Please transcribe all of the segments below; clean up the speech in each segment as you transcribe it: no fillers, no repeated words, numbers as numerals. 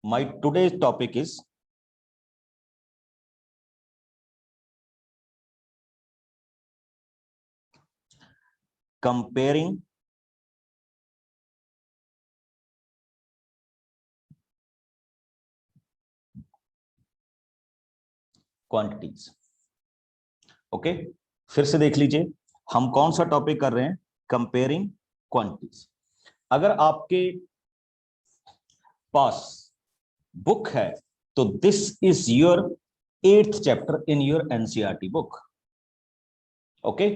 My today's topic is comparing quantities. Okay, फिर से देख लीजिए हम कौन सा टॉपिक कर रहे हैं, कंपेयरिंग क्वांटिटीज। अगर आपके पास बुक है तो this is your 8th chapter in your NCERT book. Okay,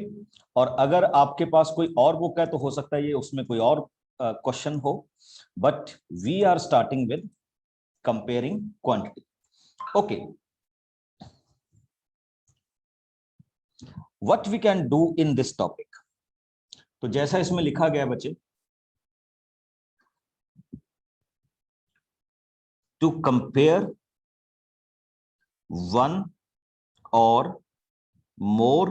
और अगर आपके पास कोई और बुक है तो हो सकता है ये उसमें कोई और क्वेश्चन हो, but we are starting with comparing quantity. Okay, what we can do in this topic. तो जैसा इसमें लिखा गया बच्चे, टू कंपेयर वन और मोर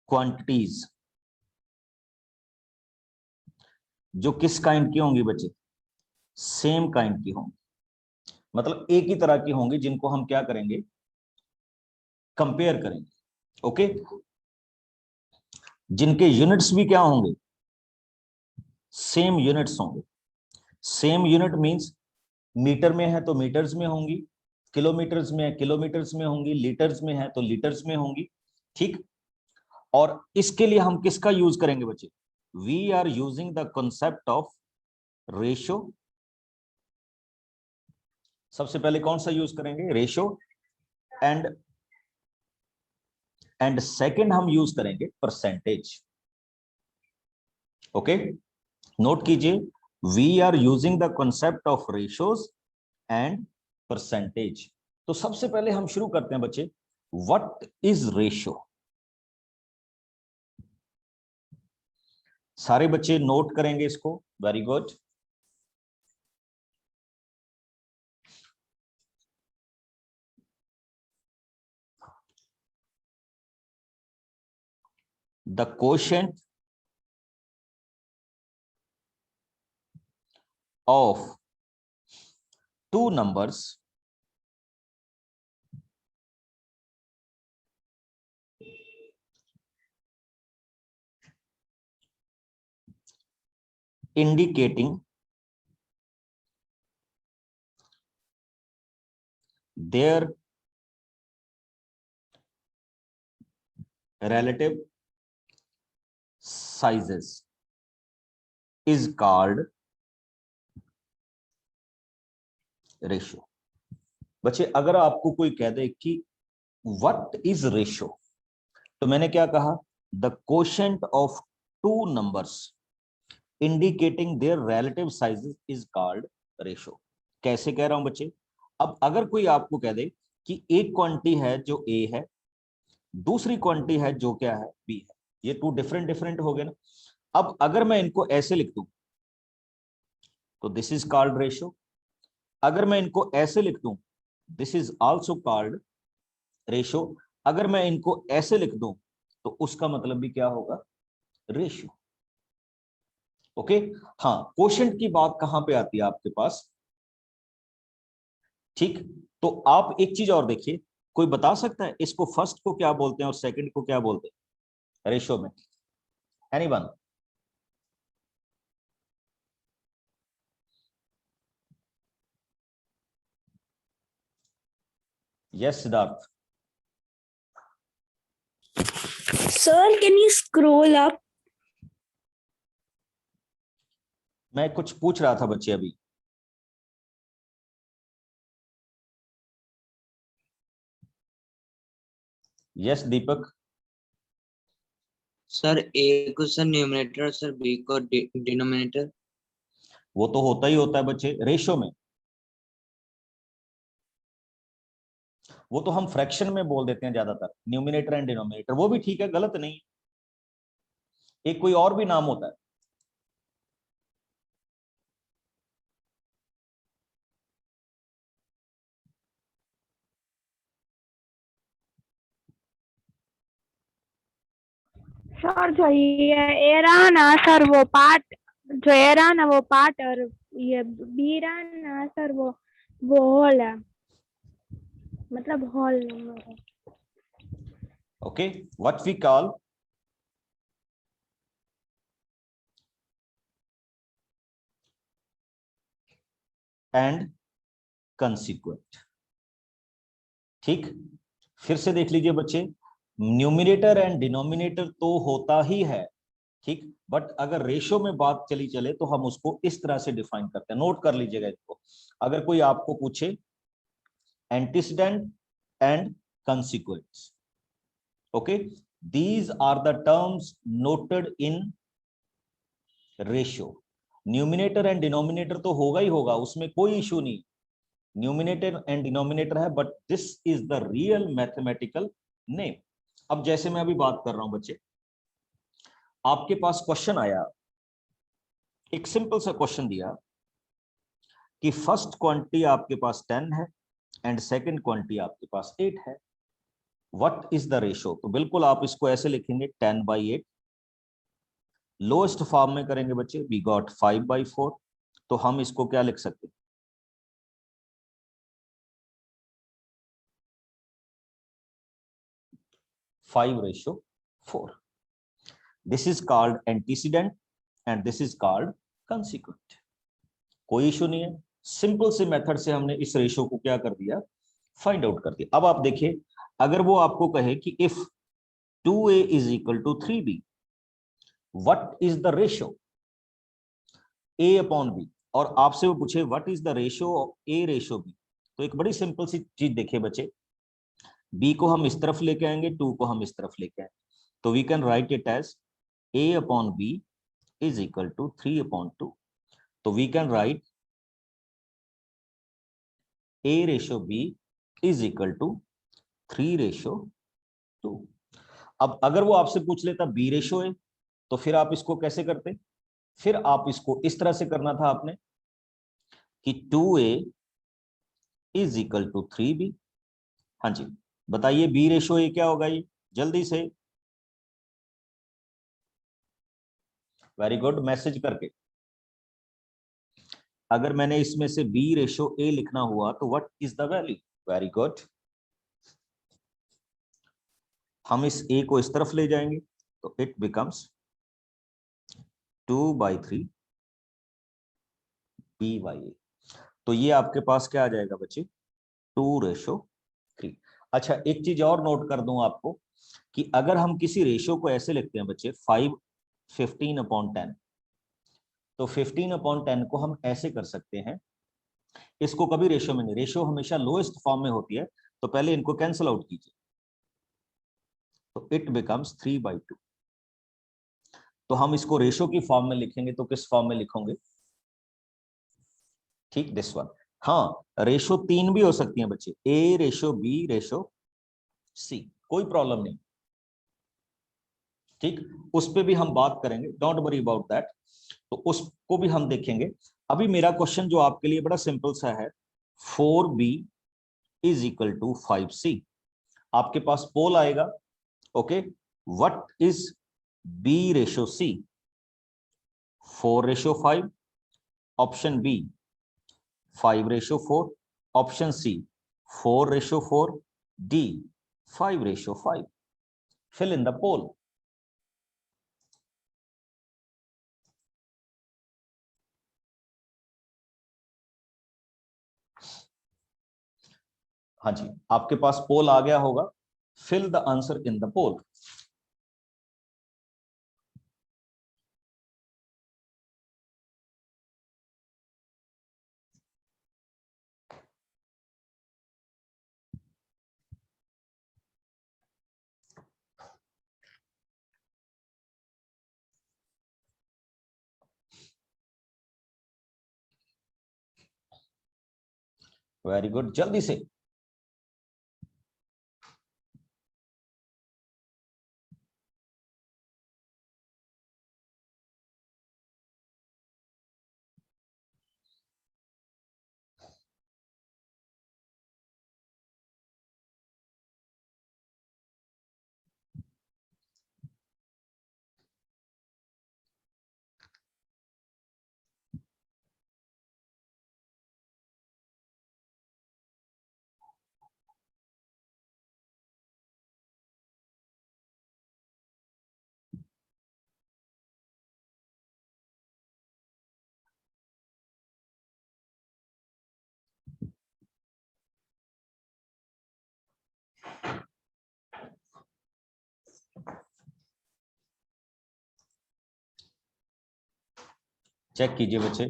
क्वांटिटीज जो किस काइंड की होंगी बच्चे, सेम काइंड की होंगी, मतलब एक ही तरह की होंगी, जिनको हम क्या करेंगे, कंपेयर करेंगे। ओके, जिनके यूनिट्स भी क्या होंगे, सेम यूनिट्स होंगे। सेम यूनिट मींस मीटर में है तो मीटर्स में होंगी, किलोमीटर्स में है किलोमीटर्स में होंगी, लीटर्स में है तो लीटर्स में होंगी। ठीक, और इसके लिए हम किसका यूज करेंगे बच्चे, we are using the concept of ratio. सबसे पहले कौन सा यूज करेंगे, रेशो, एंड सेकंड हम यूज करेंगे परसेंटेज। ओके, नोट कीजिए, we are using the concept of ratios and percentage. तो सबसे पहले हम शुरू करते हैं बच्चे, व्हाट इज रेशो। सारे बच्चे नोट करेंगे इसको, very good. The quotient of two numbers indicating their relative sizes is called ratio। बच्चे अगर आपको कोई कह दे कि व्हाट इज रेशो, तो मैंने क्या कहा, the quotient of two numbers indicating there relative sizes is called ratio. कैसे कह रहा हूं बच्चे, अब अगर कोई आपको कह दे कि एक क्वांटिटी है जो ए है, दूसरी क्वांटिटी है जो क्या है, बी है, ये टू डिफरेंट डिफरेंट हो गए ना। अब अगर मैं इनको ऐसे लिख दूं तो दिस इज कॉल्ड रेशो, अगर मैं इनको ऐसे लिख दूं this is also called ratio, अगर मैं इनको ऐसे लिख दूं तो उसका मतलब भी क्या होगा, रेशियो। ओके, हाँ, क्वोशंट की बात कहां पे आती है आपके पास। ठीक, तो आप एक चीज और देखिए, कोई बता सकता है इसको फर्स्ट को क्या बोलते हैं और सेकंड को क्या बोलते हैं रेशियो में, anyone. Yes Siddharth. Sir, can you scroll up? मैं कुछ पूछ रहा था बच्चे अभी। यस दीपक। सर ए को सर न्यूमरेटर और सर बी को डिनोमिनेटर। वो तो होता ही होता है बच्चे रेशियो में, वो तो हम फ्रैक्शन में बोल देते हैं ज्यादातर, न्यूमिनेटर एंड डिनोमिनेटर, वो भी ठीक है, गलत नहीं। एक कोई और भी नाम होता है। सर जो ये ए रहा ना सर, वो पार्ट जो ए रहा ना वो पार्ट और ये बीरा ना सर, वो हॉल है, मतलब हॉल नंबर है। Okay, what we call and consequent. ठीक, फिर से देख लीजिए बच्चे, न्यूमिनेटर एंड डिनोमिनेटर तो होता ही है, ठीक, बट अगर रेशो में बात चली चले तो हम उसको इस तरह से डिफाइन करते हैं, नोट कर लीजिएगा इसको। अगर कोई आपको पूछे antecedent and consequence, okay, these are the terms noted in ratio. Numerator and denominator तो होगा ही होगा, उसमें कोई इशू नहीं, न्यूमिनेटर एंड डिनोमिनेटर है, but this is the real mathematical name. अब जैसे मैं अभी बात कर रहा हूं बच्चे, आपके पास क्वेश्चन आया, एक सिंपल सा क्वेश्चन दिया कि फर्स्ट क्वांटिटी आपके पास 10 है एंड सेकंड क्वांटिटी आपके पास 8 है, व्हाट इज द रेशियो। तो बिल्कुल आप इसको ऐसे लिखेंगे 10/8, लोएस्ट फॉर्म में करेंगे बच्चे, वी गॉट 5/4, तो हम इसको क्या लिख सकते हैं, 5/4। This is called antecedent and this is called consequent. कोई इशू नहीं है, सिंपल से मेथड से हमने इस रेशियो को क्या कर दिया, फाइंड आउट कर दिया। अब आप देखिए, अगर वो आपको कहे कि if 2a is equal to 3b, what is the ratio a/b, और आपसे वो पूछे what is the ratio a/b, तो एक बड़ी सिंपल सी चीज देखिए बच्चे, b को हम इस तरफ लेके आएंगे, 2 को हम इस तरफ लेके आएंगे, तो we can write it as a/b is equal to 3/2, तो we can write a/b is equal to 3/2। अब अगर वो आपसे पूछ लेता b/a, तो फिर आप इसको कैसे करते, फिर आप इसको इस तरह से करना था आपने कि 2a is equal to 3b। हाँ जी, बताइए b/a क्या होगा ये, जल्दी से, वेरी गुड, मैसेज करके। अगर मैंने इसमें से b/a लिखना हुआ तो what is the value, very good, हम इस a को इस तरफ ले जाएंगे, तो इट बिकम्स 2/3 b/a, तो ये आपके पास क्या आ जाएगा बच्चे, 2/3। अच्छा, एक चीज और नोट कर दूं आपको, कि अगर हम किसी रेशियो को ऐसे लिखते हैं बच्चे 15/10, तो 15/10 को हम ऐसे कर सकते हैं, इसको कभी रेशियो में नहीं, रेशियो हमेशा लोएस्ट फॉर्म में होती है, तो पहले इनको कैंसिल आउट कीजिए, तो इट बिकम्स 3/2। तो हम इसको रेशियो की फॉर्म में लिखेंगे तो किस फॉर्म में लिखोगे, ठीक, दिस वन। हाँ, रेशियो 3 भी हो सकती है बच्चे, a/b/c, कोई प्रॉब्लम नहीं, ठीक, उस पर भी हम बात करेंगे, डोंट वरी अबाउट दैट, तो उसको भी हम देखेंगे। अभी मेरा क्वेश्चन जो आपके लिए बड़ा सिंपल सा है, 4b is equal to 5c, आपके पास पोल आएगा, okay, what is b/c, 4/5, option B 5/4, option C 4/4, D 5/5, fill in the poll। हाँ जी, आपके पास पोल आ गया होगा, fill the answer in the poll. Very good, जल्दी से। चेक कीजिए बच्चे,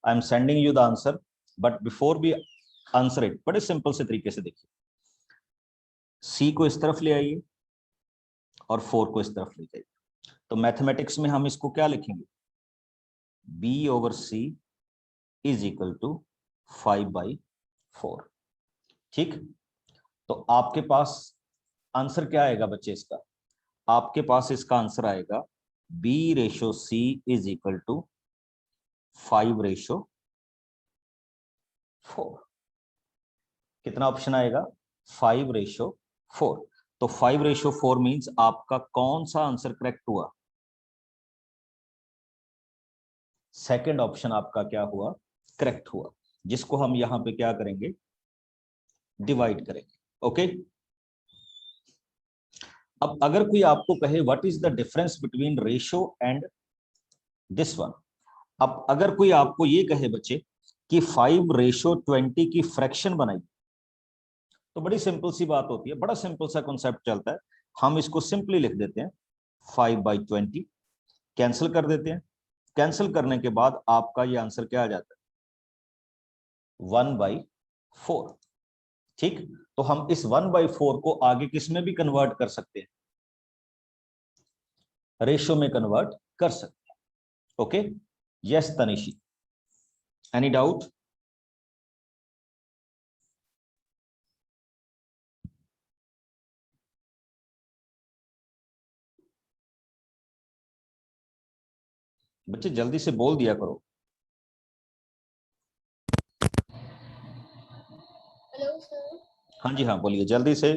I am sending you the answer, but before we answer it बड़े सिंपल से तरीके से देखिए, सी को इस तरफ ले आइए और 4 को इस तरफ ले जाइए। तो मैथमेटिक्स में हम इसको क्या लिखेंगे, b/c इज इक्वल टू 5/4। ठीक, तो आपके पास आंसर क्या आएगा बच्चे इसका, आपके पास इसका आंसर आएगा b/c इज इक्वल टू 5/4। कितना ऑप्शन आएगा, 5/4। तो 5/4 मींस आपका कौन सा आंसर करेक्ट हुआ, सेकंड ऑप्शन आपका क्या हुआ, करेक्ट हुआ, जिसको हम यहां पे क्या करेंगे, डिवाइड करेंगे। ओके, अब अगर कोई आपको कहे what is the difference between ratio and this one, अब अगर कोई आपको ये कहे बच्चे कि 5/20 की फ्रैक्शन बनाई, तो बड़ी सिंपल सी बात होती है, बड़ा सिंपल सा कॉन्सेप्ट चलता है, हम इसको सिंपली लिख देते हैं 5/20, कैंसिल कर देते हैं, कैंसिल करने के बाद आपका ये आंसर क्या आ जाता है, 1/4। ठीक, तो हम इस 1/4 को आगे किस में भी कन्वर्ट कर सकते हैं, रेशो में कन्वर्ट कर सकते हैं। Okay, yes Tanishi, any doubt? बच्चे जल्दी से बोल दिया करो। Hello sir. हाँ जी हाँ, बोलिए जल्दी से।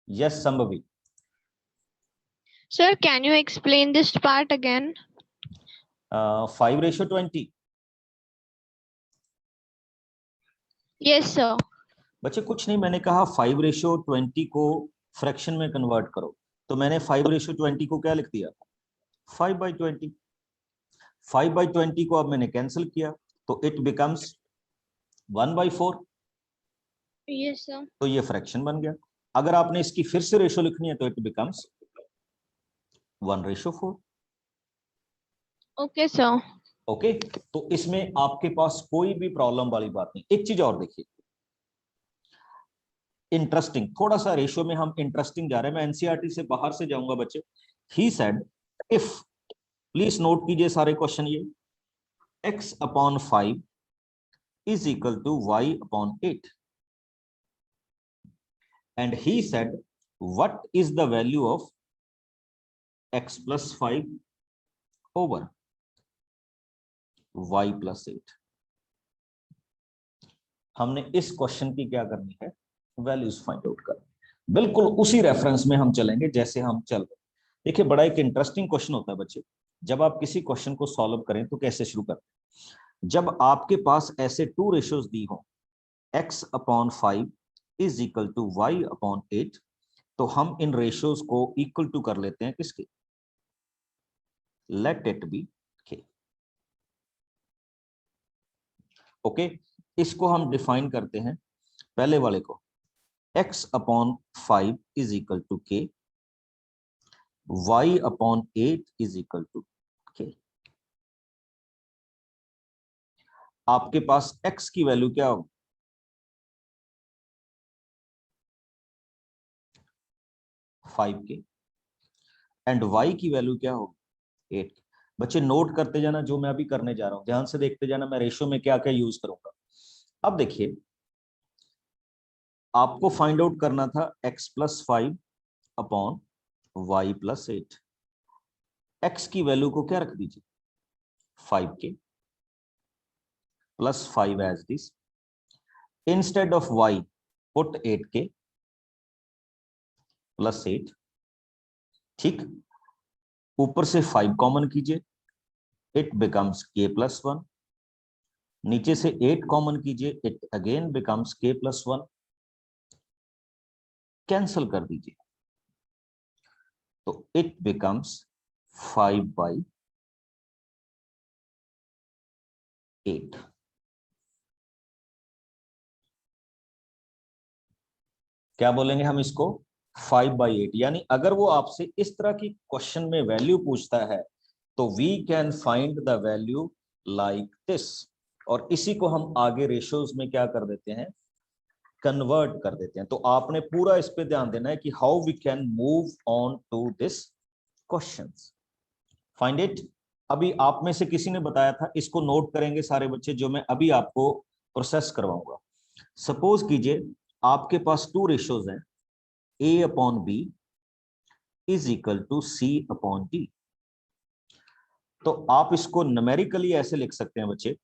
Yes Sambhavi. Sir, can you explain this part again? 5/20। Yes, sir. बच्चे कुछ नहीं, मैंने कहा 5/20 को फ्रैक्शन में कन्वर्ट करो, तो मैंने 5/20 को क्या लिख दिया, 5/20। 5/20 को अब मैंने कैंसिल किया, तो इट बिकम्स 1/4, Yes, sir. तो ये फ्रैक्शन बन गया। अगर आपने इसकी फिर से रेशो लिखनी है तो it becomes 1/4। Okay, sir. Okay, तो इसमें आपके पास कोई भी प्रॉब्लम वाली बात नहीं। एक चीज और देखिए, इंटरेस्टिंग, थोड़ा सा रेशियो में हम इंटरेस्टिंग जा रहे हैं, मैं एनसीईआरटी से बाहर से जाऊंगा बच्चे। He said if, please note कीजिए सारे क्वेश्चन, ये x/5 is equal to y/8, and he said what is the value of x plus 5 over y+8। हमने इस क्वेश्चन की क्या करनी है, वैल्यूज फाइंड आउट करनी। बिल्कुल उसी रेफरेंस में हम चलेंगे जैसे हम चल रहे। देखिए बड़ा एक इंटरेस्टिंग क्वेश्चन होता है बच्चे, जब आप किसी क्वेश्चन को सॉल्व करें तो कैसे शुरू करते हैं, जब आपके पास ऐसे 2 रेशियोज दी हो, x/5 is equal to y/8, तो हम इन रेशियोज को इक्वल टू कर लेते हैं किसके, let it be k। Okay, इसको हम डिफाइन करते हैं, पहले वाले को x/5 is equal to k, y/8 is equal to k। आपके पास x की वैल्यू क्या होगी, 5k, एंड y की वैल्यू क्या होगी, 8। बच्चे नोट करते जाना जो मैं अभी करने जा रहा हूं, ध्यान से देखते जाना, मैं रेशियो में क्या क्या यूज करूंगा। अब देखिए, आपको फाइंड आउट करना था x+5 अपॉन y+8। x की वैल्यू को क्या रख दीजिए, 5k plus 5 as this, instead of y put 8k plus 8। ठीक, ऊपर से 5 कॉमन कीजिए, इट बिकम्स k+1, नीचे से 8 कॉमन कीजिए, it again becomes k+1, cancel कर दीजिए, तो इट बिकम्स 5/8। क्या बोलेंगे हम इसको 5/8। यानी अगर वो आपसे इस तरह की क्वेश्चन में वैल्यू पूछता है तो we can find the value like this, और इसी को हम आगे रेशियोज में क्या कर देते हैं, कन्वर्ट कर देते हैं। तो आपने पूरा इस पे ध्यान देना है कि how we can move on to this questions. Find it. अभी आप में से किसी ने बताया था, इसको नोट करेंगे सारे बच्चे, जो मैं अभी आपको प्रोसेस करवाऊंगा। सपोज कीजिए आपके पास 2 रेशियोज हैं, A/B is equal to C/D। तो आप इसको न्यूमेरिकली ऐसे लिख सकते हैं बच्चे,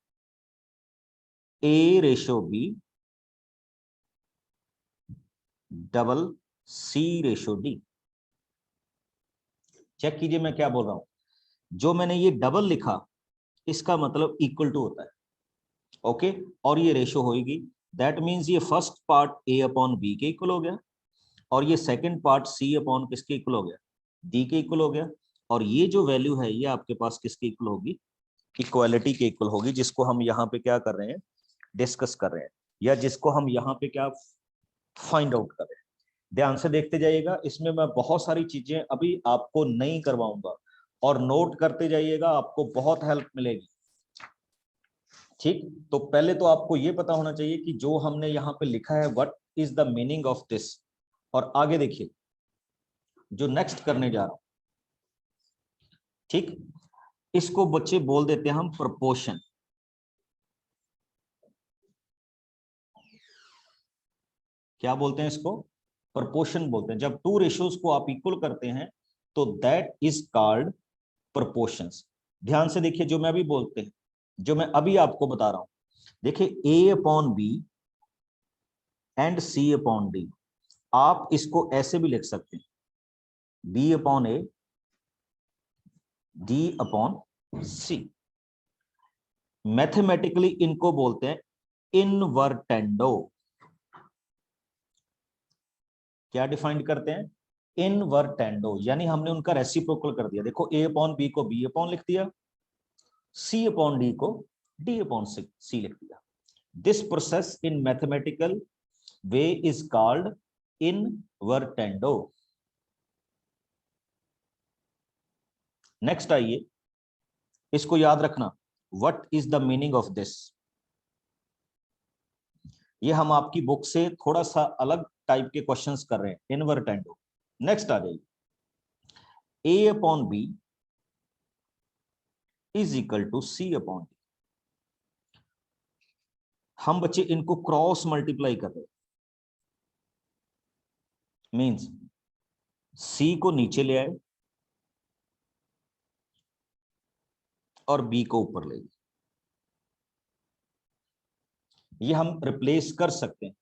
A/B डबल C/D। चेक कीजिए मैं क्या बोल रहा हूं। जो मैंने ये डबल लिखा इसका मतलब इक्वल टू होता है, ओके, और ये रेशो होगी। दैट मींस ये फर्स्ट पार्ट A/B के इक्वल हो गया, और ये सेकंड पार्ट C/ किसके इक्वल हो गया, D के इक्वल हो गया। और ये जो वैल्यू है ये आपके पास किसके इक्वल होगी, इक्वालिटी के इक्वल होगी, जिसको हम यहाँ पे क्या कर रहे हैं, डिस्कस कर रहे हैं, या जिसको हम यहाँ पे क्या फाइंड आउट कर रहे हैं। ध्यान से देखते जाइएगा, इसमें मैं बहुत सारी चीजें अभी आपको नहीं करवाऊंगा, और नोट करते जाइएगा, आपको बहुत हेल्प मिलेगी। ठीक, तो पहले तो आपको ये पता होना चाहिए कि जो हमने यहाँ पे लिखा है what is the meaning of this. और आगे देखिए जो नेक्स्ट करने जा रहा हूं, ठीक, इसको बच्चे बोल देते हैं हम प्रोपोर्शन। क्या बोलते हैं इसको, प्रोपोर्शन बोलते हैं। जब 2 रेशियोज को आप इक्वल करते हैं तो दैट इज कॉल्ड प्रोपोर्शंस। ध्यान से देखिए, जो मैं अभी बोलते हैं, जो मैं अभी आपको बता रहा हूं, देखिए A/B एंड C/D, आप इसको ऐसे भी लिख सकते हैं, B/A D/C। मैथमेटिकली इनको बोलते हैं इनवर्टेंडो। क्या डिफाइन करते हैं, इनवर्टेंडो, यानी हमने उनका रेसिप्रोकल कर दिया। देखो A/B को B/ लिख दिया, C/D को D/C लिख दिया। This process in mathematical way is called invertendo. Next आइए, इसको याद रखना, what is the meaning of this. ये हम आपकी बुक से थोड़ा सा अलग टाइप के क्वेश्चंस कर रहे हैं, इनवर्टेंडो। नेक्स्ट आ जाइए, A/B is equal to C/D। हम बच्चे इनको क्रॉस मल्टीप्लाई कर रहे हैं, मींस C को नीचे ले आए और B को ऊपर ले गए। ये हम रिप्लेस कर सकते हैं।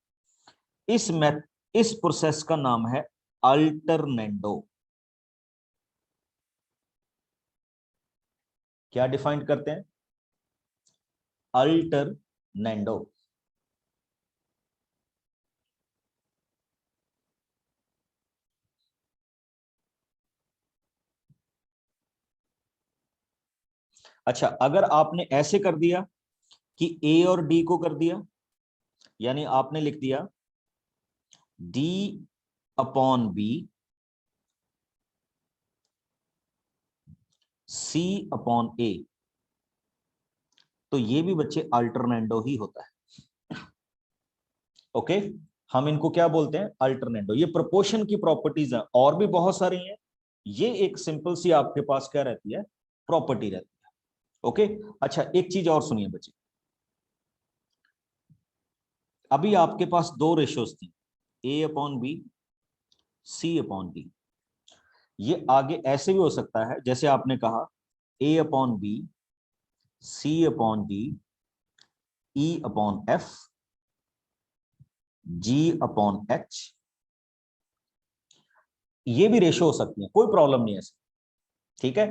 इस प्रोसेस का नाम है अल्टरनेंडो। क्या डिफाइन करते हैं, अल्टरनेंडो। अच्छा, अगर आपने ऐसे कर दिया कि A और D को कर दिया, यानी आपने लिख दिया D/B C/A, तो ये भी बच्चे अल्टरनेंडो ही होता है। ओके, हम इनको क्या बोलते हैं, अल्टरनेंडो। ये प्रोपोर्शन की प्रॉपर्टीज है, और भी बहुत सारी हैं। ये एक सिंपल सी आपके पास क्या रहती है, प्रॉपर्टी रहती है। ओके, अच्छा एक चीज और सुनिए बच्चे, अभी आपके पास 2 रेशियोज थी, A/B C/D। ये आगे ऐसे भी हो सकता है, जैसे आपने कहा A/B C/D E/F G/H। ये भी रेशो हो सकती है, कोई प्रॉब्लम नहीं है, ठीक है।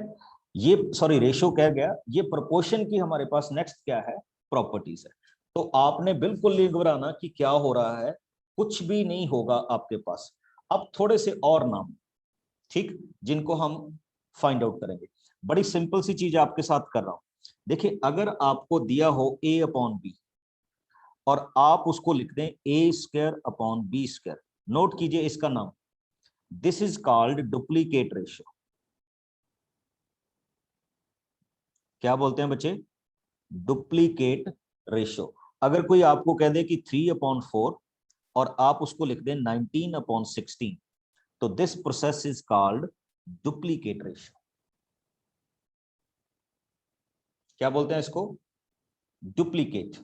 ये सॉरी रेशो कह गया, ये प्रोपोर्शन की हमारे पास नेक्स्ट क्या है, प्रॉपर्टीज है। तो आपने बिल्कुल नहीं घबराना कि क्या हो रहा है, कुछ भी नहीं होगा आपके पास। अब थोड़े से और नाम, ठीक, जिनको हम फाइंड आउट करेंगे। बड़ी सिंपल सी चीज आपके साथ कर रहा हूं। देखिए, अगर आपको दिया हो A/B और आप उसको लिख दें A² अपॉन B², नोट कीजिए इसका नाम, this is called duplicate ratio. क्या बोलते हैं बच्चे? Duplicate ratio. अगर कोई आपको कह दे कि 3/4 और आप उसको लिख दें 19/16, तो this process is called duplicate ratio. क्या बोलते हैं इसको? डुप्लीकेट।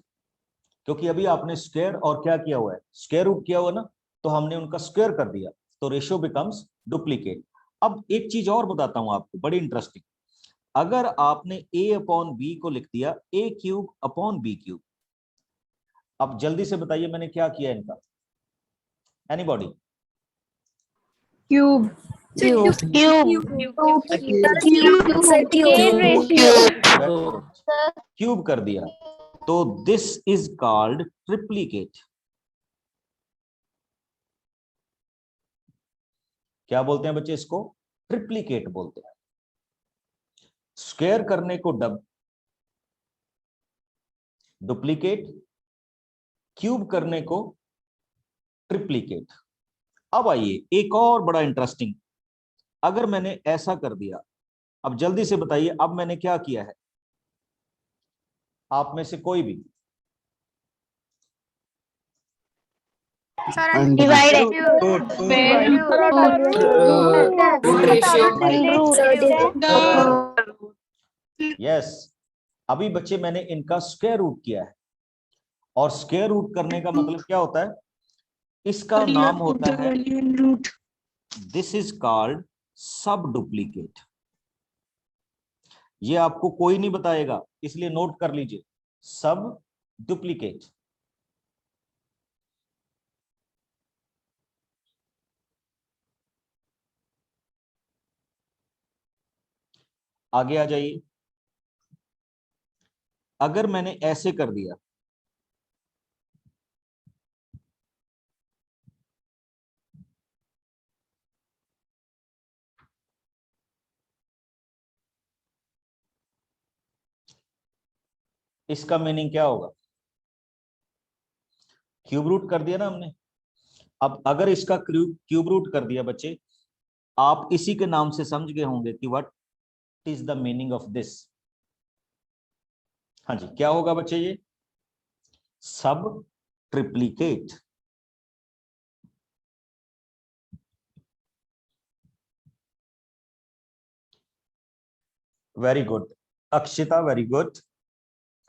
क्योंकि अभी आपने स्क्वायर और क्या किया हुआ है, स्क्वायर रूट किया हुआ ना, तो हमने उनका स्क्वायर कर दिया, तो रेशियो बिकम्स डुप्लीकेट। अब एक चीज और बताता हूं आपको, बड़ी इंटरेस्टिंग। अगर आपने a/b को लिख दिया a³/b³, अब जल्दी से बताइए मैंने क्या किया इनका? एनीबॉडी? क्यूब क्यूब कर दिया, तो दिस इज कॉल्ड ट्रिप्लीकेट। क्या बोलते हैं बच्चे इसको? ट्रिप्लीकेट बोलते हैं। स्क्वायर करने को डुप्लीकेट, क्यूब करने को ट्रिप्लीकेट। अब आइए एक और बड़ा इंटरेस्टिंग, अगर मैंने ऐसा कर दिया, अब जल्दी से बताइए अब मैंने क्या किया है, आप में से कोई भी? यस, अभी बच्चे मैंने इनका स्क्वायर रूट किया है, और स्क्वायर रूट करने का मतलब क्या होता है? इसका नाम होता है, दिस इज कॉल्ड सब डुप्लीकेट। ये आपको कोई नहीं बताएगा, इसलिए नोट कर लीजिए, सब डुप्लीकेट। आगे आ जाइए, अगर मैंने ऐसे कर दिया, इसका मीनिंग क्या होगा? क्यूब रूट कर दिया ना हमने। अब अगर इसका क्यूब रूट कर दिया बच्चे, आप इसी के नाम से समझ गए होंगे कि what is the meaning of this. हाँ जी, क्या होगा बच्चे? ये सब triplicate. Very good Akshita, very good,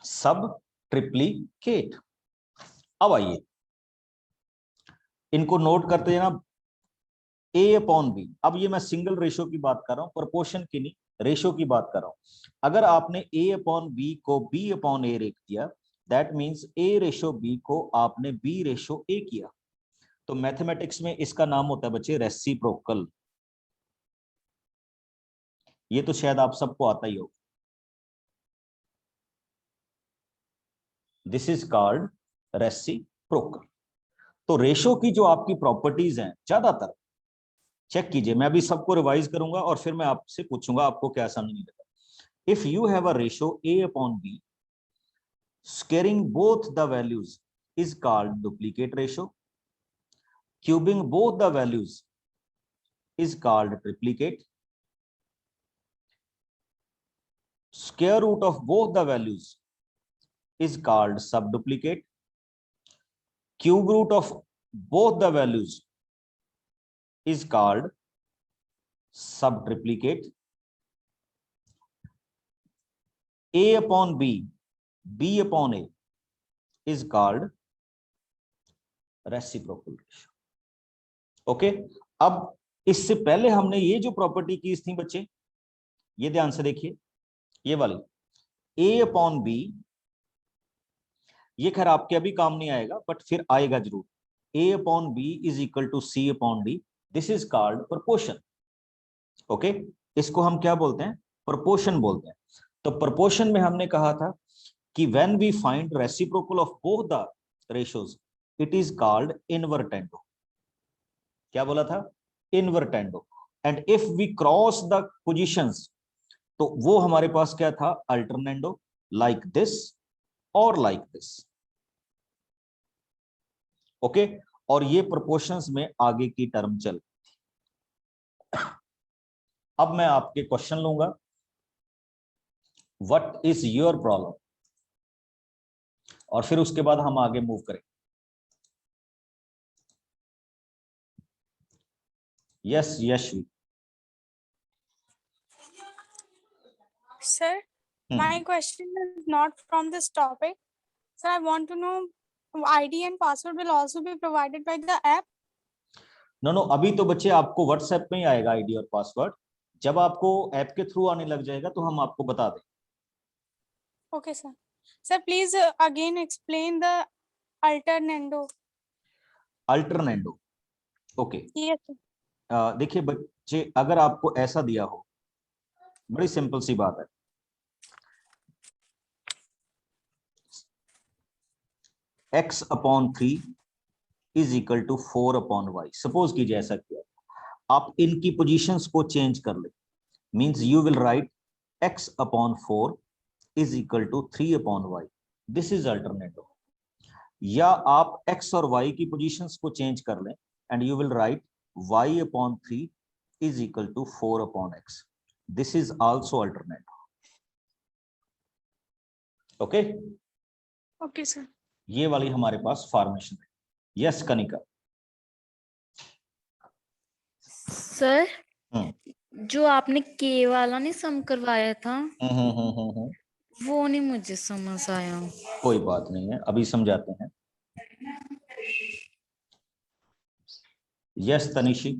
सब ट्रिप्लीकेट। अब आइए इनको नोट करते हैं ना, a/b। अब ये मैं सिंगल रेशो की बात कर रहा हूं, प्रोपोर्शन की नहीं, रेशो की बात कर रहा हूं। अगर आपने a/b को b/a लिख दिया, दैट मींस a/b को आपने b/a किया, तो मैथमेटिक्स में इसका नाम होता है बच्चे रेसिप्रोकल। ये तो शायद आप सबको आता ही हो। This is called reciprocal. तो रेशो की जो आपकी प्रॉपर्टीज हैं, ज्यादातर चेक कीजिए, मैं अभी सबको रिवाइज करूंगा और फिर मैं आपसे पूछूंगा आपको क्या समझ नहीं लगा। If you have a ratio a/b, squaring both the values is called duplicate ratio, cubing both the values is called triplicate, square root of both the values is called subduplicate, cube root of both the values is called subtriplicate, a/b, b/a is called reciprocal ratio. Okay अब इससे पहले हमने ये जो property की थी बच्चे, ये ध्यान से देखिए, ये वाली a/b, ये खैर आपके अभी काम नहीं आएगा बट फिर आएगा जरूर। a/b is equal to c/d, this is called proportion. Okay, इसको हम क्या बोलते हैं? प्रोपोर्शन बोलते हैं। तो प्रोपोर्शन में हमने कहा था कि when we find reciprocal of both the ratios, it is called invertendo. क्या बोला था? Invertendo. And if we cross the positions, तो वो हमारे पास क्या था? अल्टरनेंडो, लाइक दिस और लाइक दिस। ओके, और ये प्रोपोर्शंस में आगे की टर्म चल। अब मैं आपके क्वेश्चन लूंगा, व्हाट इज योर प्रॉब्लम, और फिर उसके बाद हम आगे मूव करें। Yes Yashvi. Sir, my question is not from this topic. Sir, I want to know ID and password will also be provided by the app. No, अभी तो बच्चे आपको व्हाट्सएप में ही आएगा आईडी और पासवर्ड। जब आपको ऐप के थ्रू आने लग जाएगा तो हम आपको बता दें। Okay, sir. Sir, please again explain the alternando. Alternendo, okay. Yes, sir. देखिए बच्चे, अगर आपको ऐसा दिया हो, बड़ी सिंपल सी बात है, x upon 3 is equal to 4 upon Y. Suppose कीजिए ऐसा किया, आप इनकी पोजीशंस को चेंज कर ले, means you will write x upon 4 is equal to 3 upon Y. This is alternative. या आप x और y की पोजीशंस को चेंज कर लें and you will write y upon 3 is equal to 4 upon x। This is also alternative. Okay, Okay, sir. ये वाली हमारे पास फॉर्मेशन है। यस कनिका। सर, जो आपने के वाला नहीं सम करवाया था, वो नहीं मुझे समझ आया। कोई बात नहीं है, अभी समझाते हैं। यस तनिशी।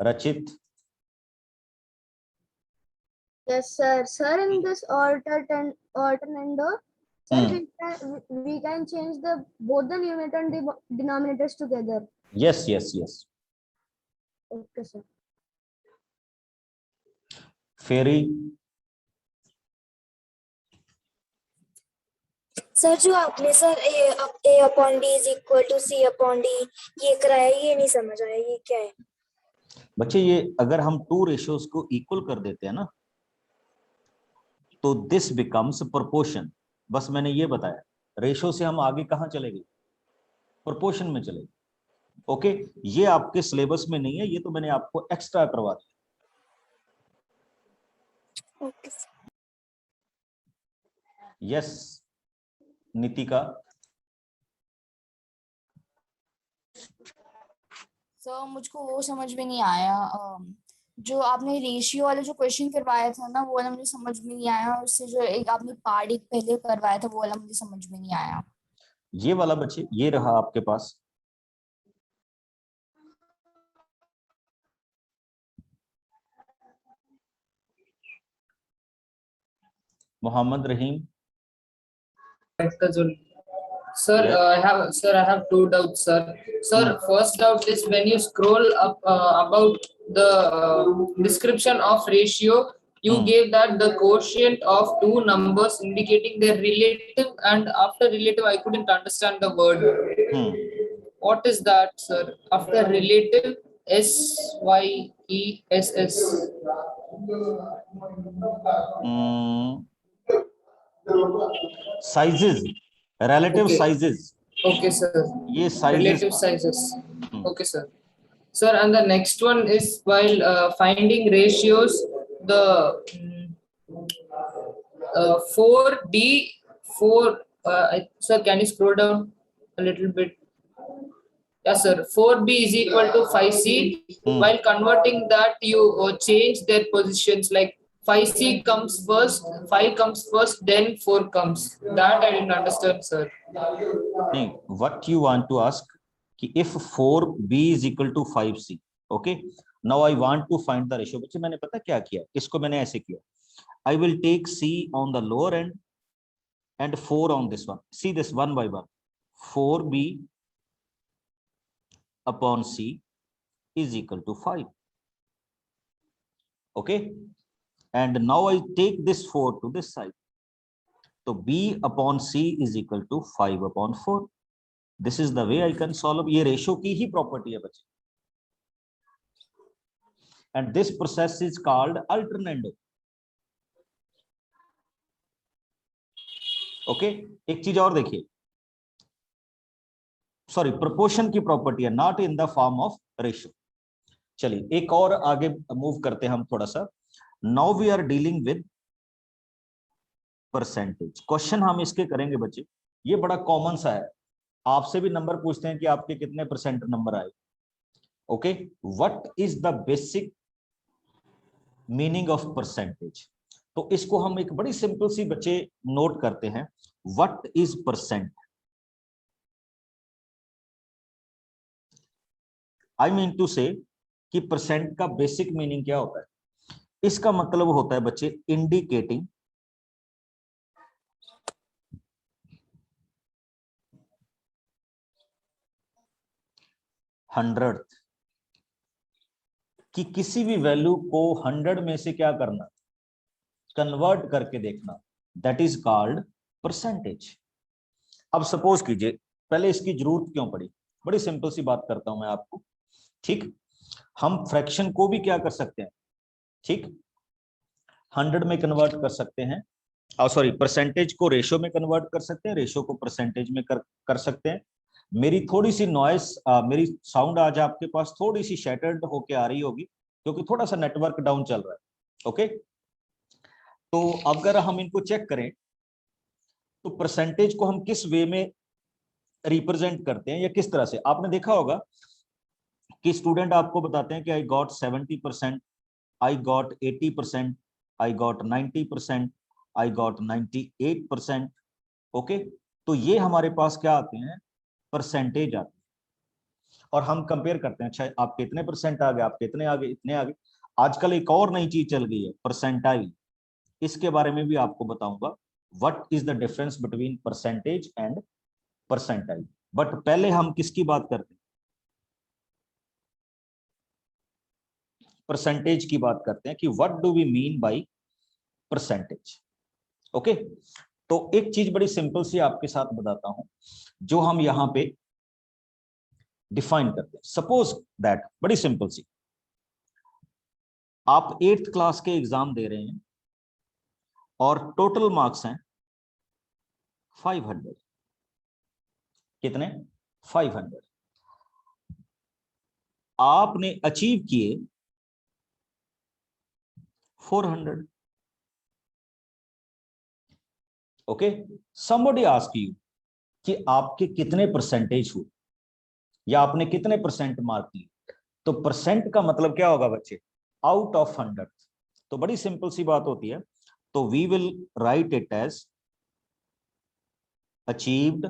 रचित। Yes, sir. Sir, in this alternando, sir, we can change both the numerator and denominators together. Yes, yes, yes. Okay, sir. फेरी। सर, जो आपने sir a upon d is equal to c upon d ये कराया, ये नहीं समझ आया, ये क्या है? बच्चे, ये अगर हम टू रेशियोज को इक्वल कर देते हैं ना, तो दिस बिकम्स प्रोपोर्शन। बस मैंने ये बताया, रेशियो से हम आगे कहां चलेंगे? प्रोपोर्शन में चलेंगे। ओके, ये आपके सिलेबस में नहीं है, ये तो मैंने आपको एक्स्ट्रा करवा दिया। Okay sir. Yes Nitika. Sir, मुझको वो समझ में नहीं आया, जो आपने रेशियो वाला जो क्वेश्चन करवाया था ना, वो वाला मुझे समझ में नहीं आया। उससे जो एक आपने पार्ट एक पहले करवाया था, वो वाला मुझे समझ में नहीं आया। ये वाला बच्चे, ये रहा आपके पास। मोहम्मद रहीम। Sir, I have two doubts, sir. Sir, first doubt is when you scroll up about the description of ratio, you gave that the quotient of two numbers indicating their relative, and after relative I couldn't understand the word. What is that, sir? After relative, SYESS. Sizes, relative sizes. Okay, sir. ये sizes. Relative sizes. Okay, sir. Sir, and the next one is while finding ratios, the 4D4. Sir, can you scroll down a little bit? Yes, sir. 4B is equal to 5C. While converting that, you change their positions. Like 5C comes first, 5 comes first, then 4 comes. That I didn't understand, sir. What you want to ask? If 4B is equal to 5C, okay. Now I want to find the ratio. बच्चे, मैंने पता क्या किया? इसको मैंने ऐसे किया. I will take C on the lower end and 4 on this one. See this one by one. 4B upon C is equal to 5. Okay. And now I take this 4 to this side. So B upon C is equal to 5 upon 4. This is the way I can solve. ये ratio की ही property है बच्चे। and this process is called alternando. Okay एक चीज और देखिए, sorry proportion की property है, not in the form of ratio. चलिए एक और आगे मूव करते हैं हम थोड़ा सा। Now we are dealing with percentage. Question हम इसके करेंगे बच्चे, ये बड़ा कॉमन सा है, आपसे भी नंबर पूछते हैं कि आपके कितने परसेंट नंबर आए। Okay, what is the basic meaning of percentage? तो इसको हम एक बड़ी सिंपल सी बच्चे नोट करते हैं, what is percent. I mean to say कि परसेंट का बेसिक मीनिंग क्या होता है? इसका मतलब होता है बच्चे इंडिकेटिंग हंड्रेड, कि किसी भी वैल्यू को 100 में से क्या करना, कन्वर्ट करके देखना, दैट इज कॉल्ड परसेंटेज। अब सपोज कीजिए, पहले इसकी जरूरत क्यों पड़ी, बड़ी सिंपल सी बात करता हूं मैं आपको, ठीक। हम फ्रैक्शन को भी क्या कर सकते हैं, ठीक, 100 में कन्वर्ट कर सकते हैं, सॉरी परसेंटेज को रेशो में कन्वर्ट कर सकते हैं, रेशो को परसेंटेज में कर सकते हैं। मेरी थोड़ी सी नॉइस, मेरी साउंड आज आपके पास थोड़ी सी शैटर्ड होके आ रही होगी क्योंकि थोड़ा सा नेटवर्क डाउन चल रहा है। ओके, तो अगर हम इनको चेक करें तो परसेंटेज को हम किस वे में रिप्रेजेंट करते हैं या किस तरह से, आपने देखा होगा कि स्टूडेंट आपको बताते हैं कि I got 70%, I got 80%, I got 90%, I got 98%। Okay, तो ये हमारे पास क्या आते हैं, परसेंटेज आते हैं, और हम कंपेयर करते हैं, अच्छा आप कितने परसेंट आ गए, आप कितने आ गए, इतने आ गए। आजकल एक और नई चीज चल गई है, परसेंटाइल, इसके बारे में भी आपको बताऊंगा, what is the difference between percentage and percentile. But पहले हम किसकी बात करते हैं, परसेंटेज की बात करते हैं कि what do we mean by percentage. Okay, तो एक चीज बड़ी सिंपल सी आपके साथ बताता हूं जो हम यहां पे डिफाइन करते हैं। सपोज दैट, बड़ी सिंपल सी, आप 8th क्लास के एग्जाम दे रहे हैं और टोटल मार्क्स हैं 500। कितने? 500। आपने अचीव किए 400। ओके, somebody ask you कि आपके कितने परसेंटेज हुए या आपने कितने परसेंट मार्क लिए, तो परसेंट का मतलब क्या होगा बच्चे, आउट ऑफ 100। तो बड़ी सिंपल सी बात होती है, तो we will write it as achieved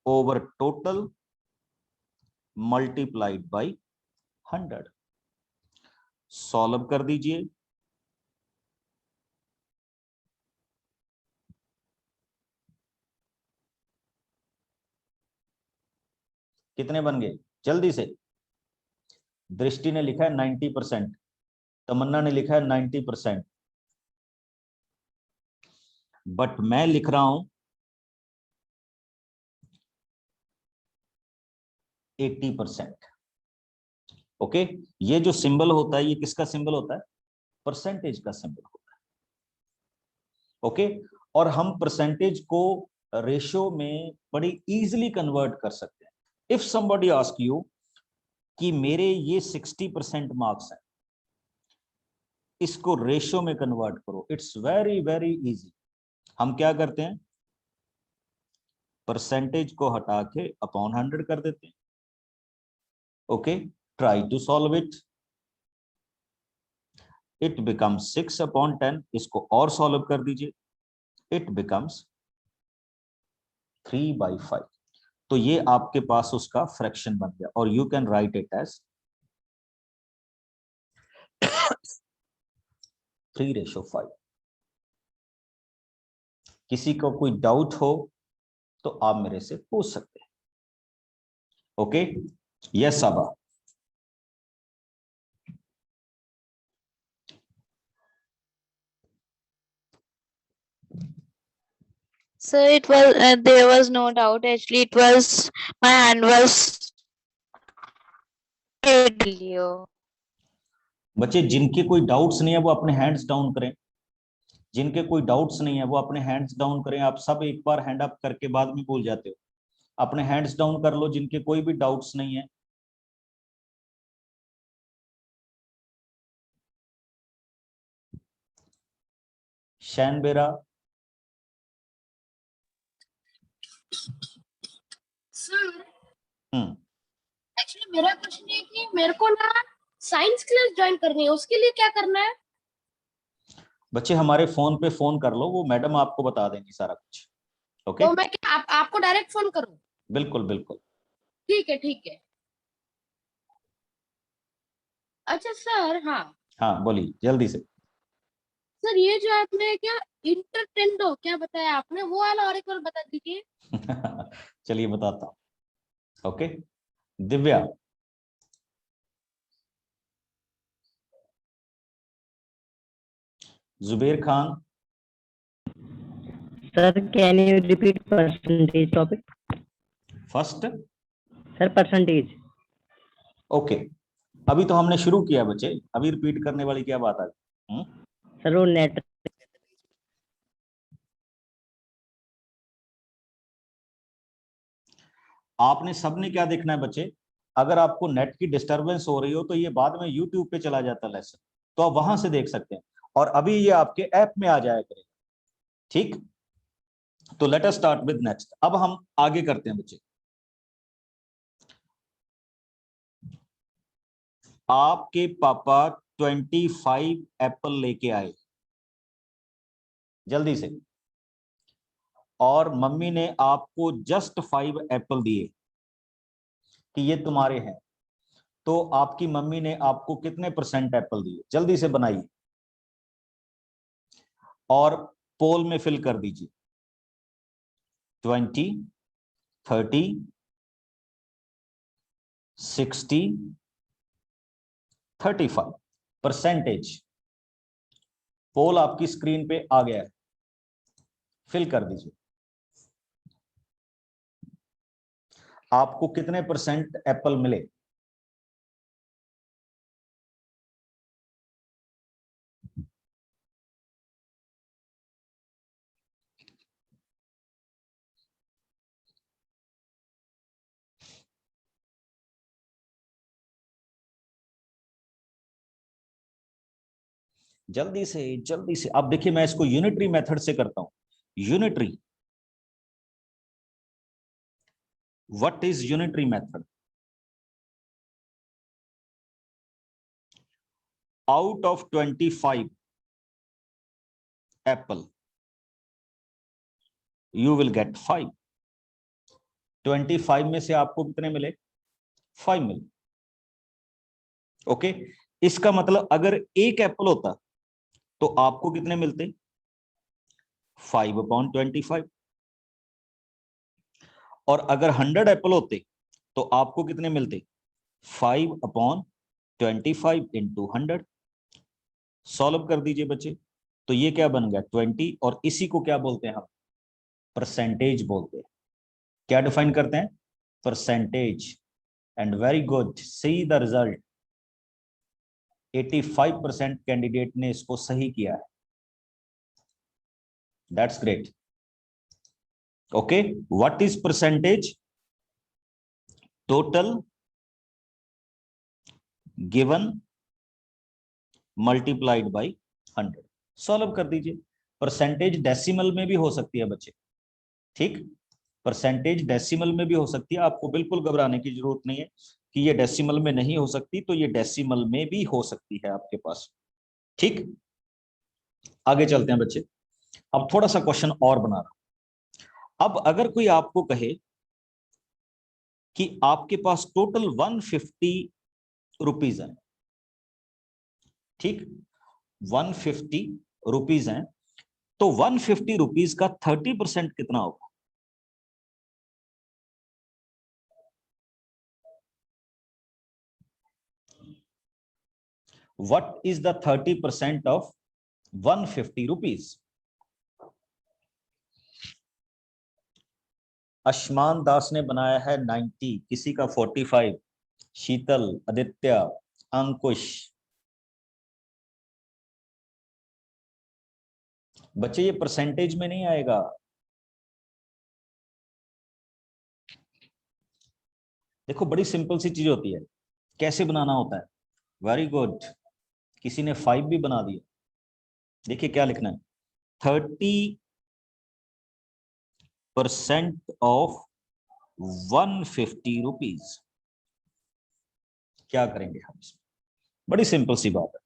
over total multiplied by 100। Solve कर दीजिए, कितने बन गए जल्दी से। दृष्टि ने लिखा है 90%, तमन्ना ने लिखा है 90%, बट मैं लिख रहा हूं 80%। ओके, ये जो सिंबल होता है ये किसका सिंबल होता है, परसेंटेज का सिंबल होता है। ओके, और हम परसेंटेज को रेशियो में बड़ी इजीली कन्वर्ट कर सकते हैं। इफ somebody ask you कि मेरे ये 60% मार्क्स हैं, इसको रेशियो में कन्वर्ट करो, इट्स वेरी वेरी इजी। हम क्या करते हैं, परसेंटेज को हटा के अपॉन 100 कर देते हैं। Okay, try to solve it, it becomes 6/10। इसको और सॉल्व कर दीजिए, इट बिकम्स 3/5। तो ये आपके पास उसका फ्रैक्शन बन गया, और you can write it as 3:5। किसी को कोई डाउट हो तो आप मेरे से पूछ सकते हैं। ओके, यस आबा। Sir, it was there was no doubt. Actually, it was my hand was earlier. बच्चे जिनके कोई डाउट्स नहीं है वो अपने हैंड्स डाउन करें, जिनके कोई डाउट्स नहीं है वो अपने हैंड्स डाउन करें। आप सब एक बार हैंड अप करके बाद में भूल जाते हो, अपने हैंड्स डाउन कर लो जिनके कोई भी डाउट्स नहीं है। शैन बेरा, सर हम्म, एक्चुअली मेरा क्वेश्चन है कि मेरे को ना साइंस क्लास ज्वाइन करनी है, उसके लिए क्या करना है? बच्चे हमारे फोन पे फोन कर लो, वो मैडम आपको बता देंगी सारा कुछ। ओके, तो मैं क्या आपको डायरेक्ट फोन करूं? बिल्कुल बिल्कुल। ठीक है ठीक है। अच्छा सर, हाँ हाँ बोलिए जल्दी से। सर, ये जो आपने क्या इंटरटेंडो क्या बताया आपने, वो वाला और एक बार बता दीजिए। चलिए बताता हूँ। Okay, Divya, Zuber Khan, Sir, can you repeat percentage topic? First. Sir, percentage. Okay, अभी तो हमने शुरू किया बच्चे, अभी रिपीट करने वाली क्या बात आ गई? Sir, वो net. आपने सबने क्या देखना है बच्चे, अगर आपको नेट की डिस्टरबेंस हो रही हो तो ये बाद में यूट्यूब पे चला जाता लेसन, तो आप वहां से देख सकते हैं, और अभी ये आपके ऐप में आ जाया करेगा। ठीक, तो let us start with next. अब हम आगे करते हैं बच्चे। आपके पापा 25 एप्पल लेके आए जल्दी से, और मम्मी ने आपको जस्ट 5 एप्पल दिए कि ये तुम्हारे हैं, तो आपकी मम्मी ने आपको कितने % एप्पल दिए? जल्दी से बनाइए और पोल में फिल कर दीजिए। 20, 30, 60, 35 %। पोल आपकी स्क्रीन पे आ गया है, फिल कर दीजिए। आपको कितने % एप्पल मिले? जल्दी से जल्दी से। अब देखिए मैं इसको यूनिटरी मेथड से करता हूं। Unitary, what is unitary method? Out of 25 Apple you will get 5। 25 में से आपको कितने मिले? 5 मिले। ओके, इसका मतलब अगर एक एप्पल होता तो आपको कितने मिलते? 5/25। और अगर 100 एप्पल होते तो आपको कितने मिलते? 5/25 इंटू 100। सॉल्व कर दीजिए बच्चे, तो ये क्या बन गया? 20। और इसी को क्या बोलते हैं हम? परसेंटेज बोलते हैं। क्या डिफाइन करते हैं? Percentage. And very good, see the result. 85% candidate ने इसको सही किया है। That's great. Okay, what is percentage? Total given multiplied by 100। Solve कर दीजिए। परसेंटेज डेसिमल में भी हो सकती है बच्चे, ठीक, परसेंटेज डेसिमल में भी हो सकती है। आपको बिल्कुल घबराने की जरूरत नहीं है कि ये डेसिमल में नहीं हो सकती, तो ये डेसिमल में भी हो सकती है आपके पास। ठीक, आगे चलते हैं बच्चे। अब थोड़ा सा क्वेश्चन और बना रहा हूं। अब अगर कोई आपको कहे कि आपके पास टोटल 150 रुपीज है, ठीक, 150 रुपीज हैं, तो 150 रुपीज का 30% कितना होगा? What is the 30% of 150 rupees? अश्मान दास ने बनाया है 90, किसी का 45, शीतल, आदित्य, अंकुश, बच्चे ये परसेंटेज में नहीं आएगा, देखो बड़ी सिंपल सी चीज होती है, कैसे बनाना होता है। वेरी गुड, किसी ने 5 भी बना दिया। देखिए क्या लिखना है, 30% ऑफ 150 रुपीज। क्या करेंगे हम इसमें, बड़ी सिंपल सी बात है,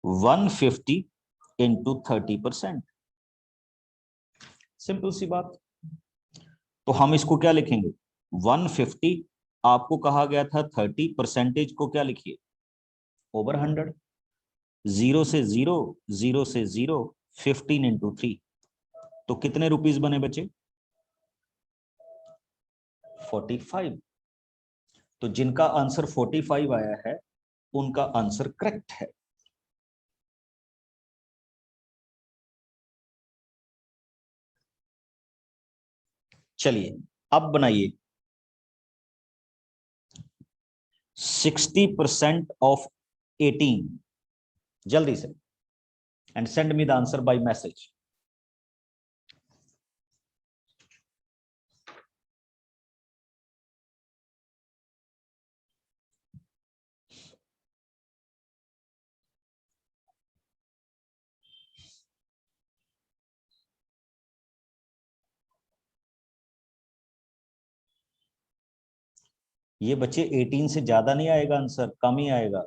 150 इंटू 30%, सिंपल सी बात। तो हम इसको क्या लिखेंगे, 150, आपको कहा गया था 30, परसेंटेज को क्या लिखिए, ओवर 100, 0 से 0, 0 से 0, 15 इंटू 3, तो कितने रुपीस बने बचे, 45। तो जिनका आंसर 45 आया है उनका आंसर करेक्ट है। चलिए अब बनाइए 60% ऑफ 18, जल्दी से, and send me the answer by message. ये बच्चे 18 से ज्यादा नहीं आएगा आंसर, कम ही आएगा।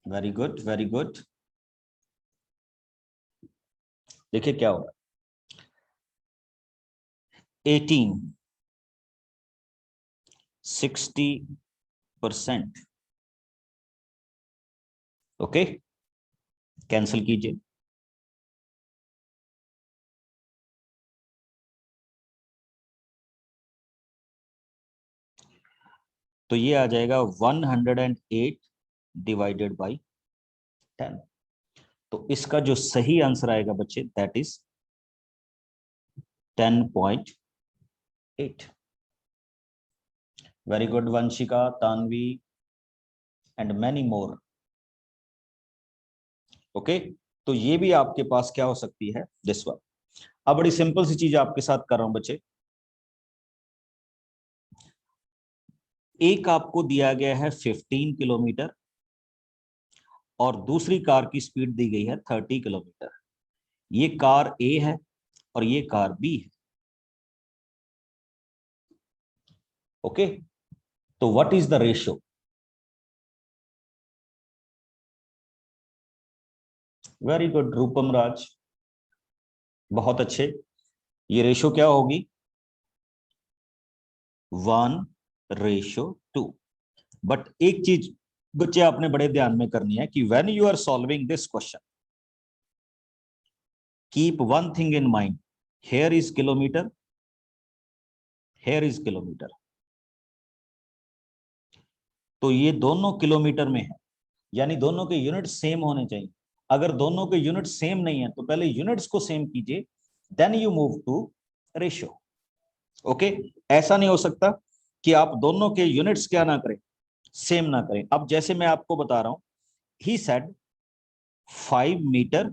Very good, very good. देखिए क्या होगा, 18 60%, ओके, कैंसिल कीजिए, तो ये आ जाएगा 108 डिवाइडेड बाई 10। तो इसका जो सही आंसर आएगा बच्चे, that is 10.8। Very good Vanshika, Tanvi and many more, okay. तो ये भी आपके पास क्या हो सकती है, दिस वन। अब बड़ी सिंपल सी चीज आपके साथ कर रहा हूं बच्चे, एक आपको दिया गया है 15 किलोमीटर और दूसरी कार की स्पीड दी गई है 30 किलोमीटर। ये कार ए है और ये कार बी है, ओके। तो what is the ratio, very good Rupam Raj, बहुत अच्छे। ये रेशियो क्या होगी, 1:2। बट एक चीज बच्चे आपने बड़े ध्यान में करनी है कि when you are solving this question, keep one thing in mind, here is kilometre, here is kilometre, तो ये दोनों किलोमीटर में है, यानी दोनों के यूनिट सेम होने चाहिए। अगर दोनों के यूनिट सेम नहीं है तो पहले यूनिट्स को सेम कीजिए, then you move to ratio, okay. ऐसा नहीं हो सकता कि आप दोनों के यूनिट्स क्या ना करें, सेम ना करें। अब जैसे मैं आपको बता रहा हूं, he said 5 metre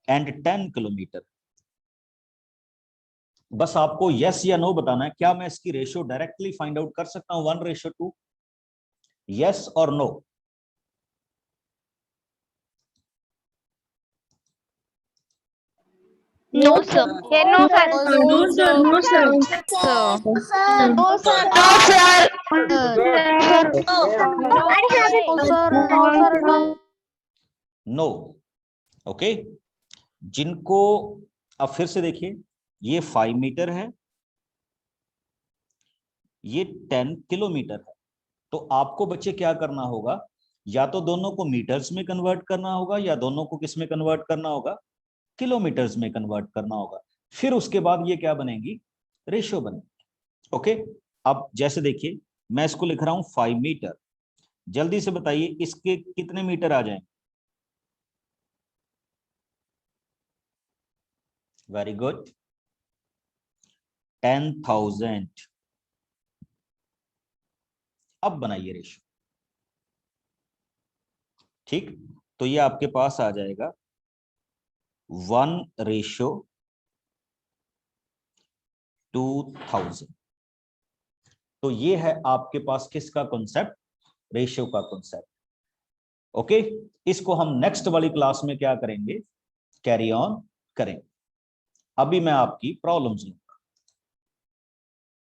and 10 kilometre, बस आपको यस या नो बताना है। क्या मैं इसकी रेशियो डायरेक्टली फाइंड आउट कर सकता हूं 1:2, यस और no? No, sir. No, sir. No, sir. No, sir. No, sir. No, okay. जिनको अब फिर से देखिए, ये 5 मीटर है, ये 10 किलोमीटर है। तो आपको बच्चे क्या करना होगा, या तो दोनों को मीटर्स में कन्वर्ट करना होगा या दोनों को किस में कन्वर्ट करना होगा, किलोमीटर्स में कन्वर्ट करना होगा। फिर उसके बाद ये क्या बनेगी, रेशियो बनेगी। ओके, अब जैसे देखिए मैं इसको लिख रहा हूं 5 मीटर, जल्दी से बताइए इसके कितने मीटर आ जाएंगे। Very good, 10,000। अब बनाइए रेशियो। ठीक, तो ये आपके पास आ जाएगा 1:2000। तो ये है आपके पास किसका कॉन्सेप्ट, रेशियो का कॉन्सेप्ट। ओके, इसको हम नेक्स्ट वाली क्लास में क्या करेंगे, कैरी ऑन करेंगे। अभी मैं आपकी प्रॉब्लम्स लूं।